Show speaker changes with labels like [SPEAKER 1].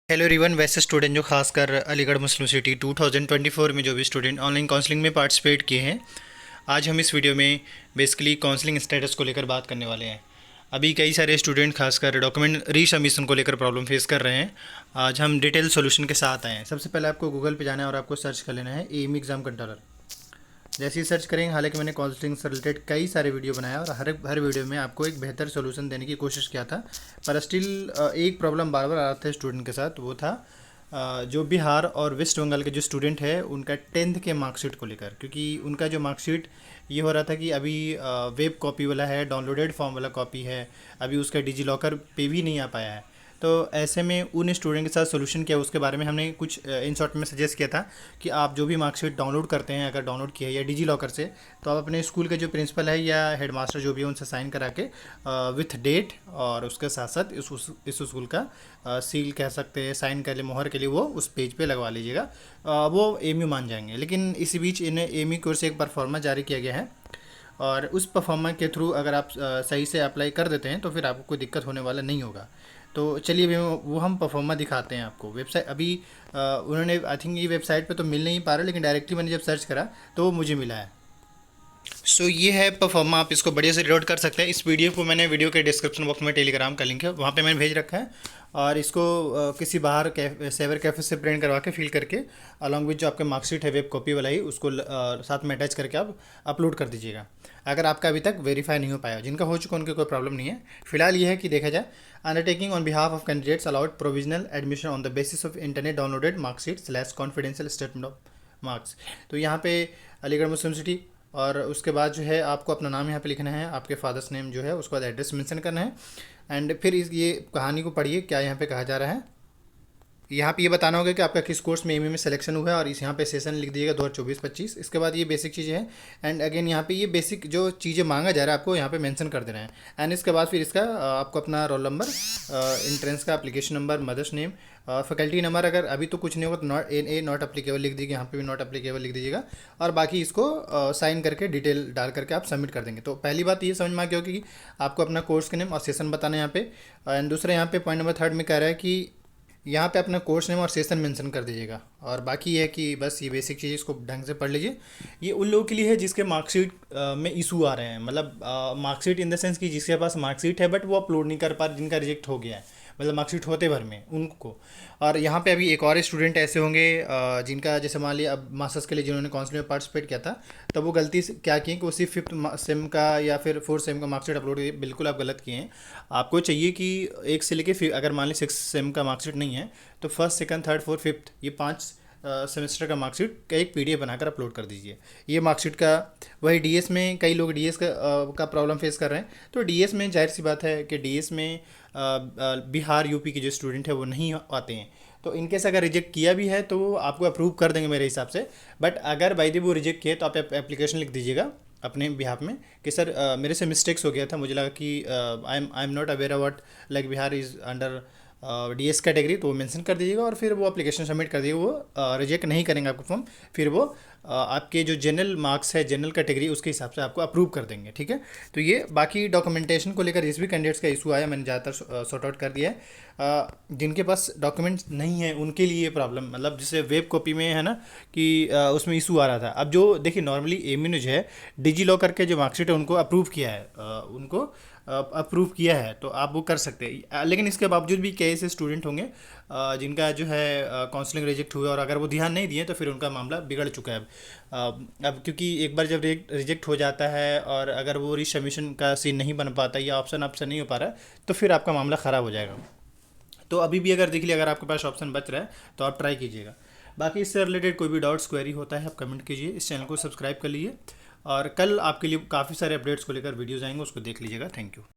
[SPEAKER 1] Hello everyone. वैसे student जो खासकर अलीगढ़ मुस्लिम सिटी 2024 में जो भी स्टूडेंट ऑनलाइन काउंसलिंग में पार्टिसिपेट किए हैं, आज हम इस वीडियो में बेसिकली काउंसलिंग स्टेटस को लेकर बात करने वाले हैं। अभी कई सारे स्टूडेंट खासकर डॉक्यूमेंट रीसबमिशन को लेकर प्रॉब्लम फेस कर रहे हैं। आज हम डिटेल सॉल्यूशन के साथ आए हैं। सबसे पहले आपको गूगल पे जाना है और आपको सर्च कर लेना है एमी एग्ज़ाम कंट्रोलर। जैसे ही सर्च करेंगे, हालांकि मैंने काउंसलिंग से रिलेटेड कई सारे वीडियो बनाया और हर वीडियो में आपको एक बेहतर सोल्यूशन देने की कोशिश किया था, पर स्टिल एक प्रॉब्लम बार बार आ रहा था स्टूडेंट के साथ। वो था जो बिहार और वेस्ट बंगाल के जो स्टूडेंट है उनका 10th के मार्कशीट को लेकर, क्योंकि उनका जो मार्कशीट ये हो रहा था कि अभी वेब कॉपी वाला है, डाउनलोडेड फॉर्म वाला कॉपी है, अभी उसका डिजी लॉकर पे भी नहीं आ पाया है। तो ऐसे में उन स्टूडेंट के साथ सोल्यूशन क्या, उसके बारे में हमने कुछ इन शॉर्ट में सजेस्ट किया था कि आप जो भी मार्कशीट डाउनलोड करते हैं, अगर डाउनलोड किया है या डिजी लॉकर से, तो आप अपने स्कूल के जो प्रिंसिपल है या हेडमास्टर जो भी है उनसे साइन करा के विथ डेट और उसके साथ साथ इस स्कूल का सील कह सकते हैं, साइन कर लिए, मोहर के लिए वो उस पेज पे लगवा लीजिएगा। वो एमयू मान जाएंगे। लेकिन इसी बीच इन्हें एमयू की ओर से एक परफॉर्मा जारी किया गया है और उस परफॉर्मा के थ्रू अगर आप सही से अप्लाई कर देते हैं तो फिर आपको कोई दिक्कत होने वाला नहीं होगा। तो चलिए अभी वो हम परफॉर्मा दिखाते हैं आपको। वेबसाइट अभी उन्होंने आई थिंक ये वेबसाइट पे तो मिल नहीं पा रहा, लेकिन डायरेक्टली मैंने जब सर्च करा तो वो मुझे मिला है। सो ये है परफॉर्मा, आप इसको बढ़िया से रिलोड कर सकते हैं। इस वीडियो को मैंने वीडियो के डिस्क्रिप्शन बॉक्स में टेलीग्राम का लिंक है, वहाँ पे मैंने भेज रखा है। और इसको किसी बाहर सेवर कैफे से प्रिंट करवा के फिल करके अलॉन्ग विथ जो आपका मार्कशीट है वेब कॉपी वाला ही, उसको साथ में अटैच करके आप अपलोड कर दीजिएगा। अगर आपका अभी तक वेरीफाई नहीं हो पाया, जिनका हो चुका उनके कोई प्रॉब्लम नहीं है। फिलहाल ये है कि देखा जाए, undertaking on behalf of candidates allowed provisional admission on the basis of internet downloaded marksheet slash confidential statement of marks. तो यहाँ पे अलीगढ़ मुस्लिम सिटी, और उसके बाद जो है आपको अपना नाम यहाँ पे लिखना है, आपके फादर्स नेम जो है, उसके बाद एड्रेस मेंशन करना है। एंड फिर ये कहानी को पढ़िए क्या यहाँ पे कहा जा रहा है। यहाँ पे ये बताना होगा कि आपका किस कोर्स में एमए में सिलेक्शन हुआ है और इस यहाँ पे सेशन लिख दीजिएगा 2024-25। इसके बाद ये बेसिक चीज़ें हैं। एंड अगेन यहाँ पे ये बेसिक जो चीज़ें मांगा जा रहा है आपको यहाँ पे मेंशन कर देना है। एंड इसके बाद फिर इसका आपको अपना रोल नंबर, इंट्रेंस का application number, mother's name, faculty number, अगर अभी तो कुछ नहीं होगा तो नॉट अप्लीकेबल लिख दीजिएगा, यहाँ पे भी नॉट अप्लीकेबल लिख दीजिएगा। और बाकी इसको साइन करके डिटेल डाल करके आप सबमिट कर देंगे। तो पहली बात ये समझ में आ गया होगी कि आपको अपना कोर्स का नेम और सेशन बताना है यहाँ पे। एंड दूसरा यहाँ पे पॉइंट नंबर 3 में कह रहा है कि यहाँ पे अपना कोर्स नेम और सेशन मेंशन कर दीजिएगा। और बाकी ये है कि बस ये बेसिक चीज़ इसको ढंग से पढ़ लीजिए। ये उन लोगों के लिए है जिसके मार्कशीट में इशू आ रहे हैं, मतलब मार्कशीट इन द सेंस कि जिसके पास मार्कशीट है बट वो अपलोड नहीं कर पा रहे, जिनका रिजेक्ट हो गया है, मतलब मार्कशीट होते भर में उनको। और यहाँ पे अभी एक और स्टूडेंट ऐसे होंगे जिनका जैसे मान लिया अब मास्टर्स के लिए जिन्होंने काउंसलिंग में पार्टिसिपेट किया था, तब वो गलती से क्या किए कि वो सिर्फ 5th सेम का या फिर 4th सेम का मार्कशीट अपलोड किए। बिल्कुल आप गलत किए हैं। आपको चाहिए कि एक से लेके फिर अगर मान ली 6th सेम का मार्कशीट नहीं है तो first, second, third, fourth, fifth, ये 5 सेमेस्टर का मार्कशीट का एक पीडीएफ बनाकर अपलोड कर दीजिए। ये मार्कशीट का वही डीएस में कई लोग डीएस का प्रॉब्लम फेस कर रहे हैं। तो डीएस में जाहिर सी बात है कि डीएस में बिहार यूपी के जो स्टूडेंट है वो नहीं आते हैं। तो इनकेस अगर रिजेक्ट किया भी है तो वो आपको अप्रूव कर देंगे मेरे हिसाब से। बट अगर बाई द वो रिजेक्ट किए तो आप एप्लीकेशन लिख दीजिएगा अपने बिहाफ में कि सर मेरे से मिस्टेक्स हो गया था, मुझे लगा कि I am not aware about like Bihar is under DS category, तो वो मेंशन कर दीजिएगा और फिर वो एप्लीकेशन सबमिट कर दीजिएगा। वो रिजेक्ट नहीं करेंगे आपका फॉर्म, फिर वो आपके जो जनरल मार्क्स है, जनरल कैटेगरी, उसके हिसाब से आपको अप्रूव कर देंगे। ठीक है। तो ये बाकी डॉक्यूमेंटेशन को लेकर जिस भी कैंडिडेट्स का इशू आया मैंने ज़्यादातर सॉर्ट आउट कर दिया है। जिनके पास डॉक्यूमेंट्स नहीं है उनके लिए ये प्रॉब्लम, मतलब जैसे वेब कॉपी में है ना कि उसमें इशू आ रहा था। अब जो देखिए नॉर्मली एमिन जो है डिजी लॉकर के जो मार्कशीट है उनको अप्रूव किया है, उनको अप्रूव किया है, तो आप वो कर सकते हैं। लेकिन इसके बावजूद भी कई ऐसे स्टूडेंट होंगे जिनका जो है काउंसलिंग रिजेक्ट हुआ और अगर वो ध्यान नहीं दिए तो फिर उनका मामला बिगड़ चुका है। अब क्योंकि एक बार जब रिजेक्ट हो जाता है और अगर वो रीसबमिशन का सीन नहीं बन पाता या ऑप्शन नहीं हो पा रहा है तो फिर आपका मामला ख़राब हो जाएगा। तो अभी भी अगर देख लिया, अगर आपके पास ऑप्शन बच रहा है तो आप ट्राई कीजिएगा। बाकी इससे रिलेटेड कोई भी डाउट्स क्वेरी होता है आप कमेंट कीजिए। इस चैनल को सब्सक्राइब कर लीजिए और कल आपके लिए काफ़ी सारे अपडेट्स को लेकर वीडियोज़ आएंगे, उसको देख लीजिएगा। Thank you.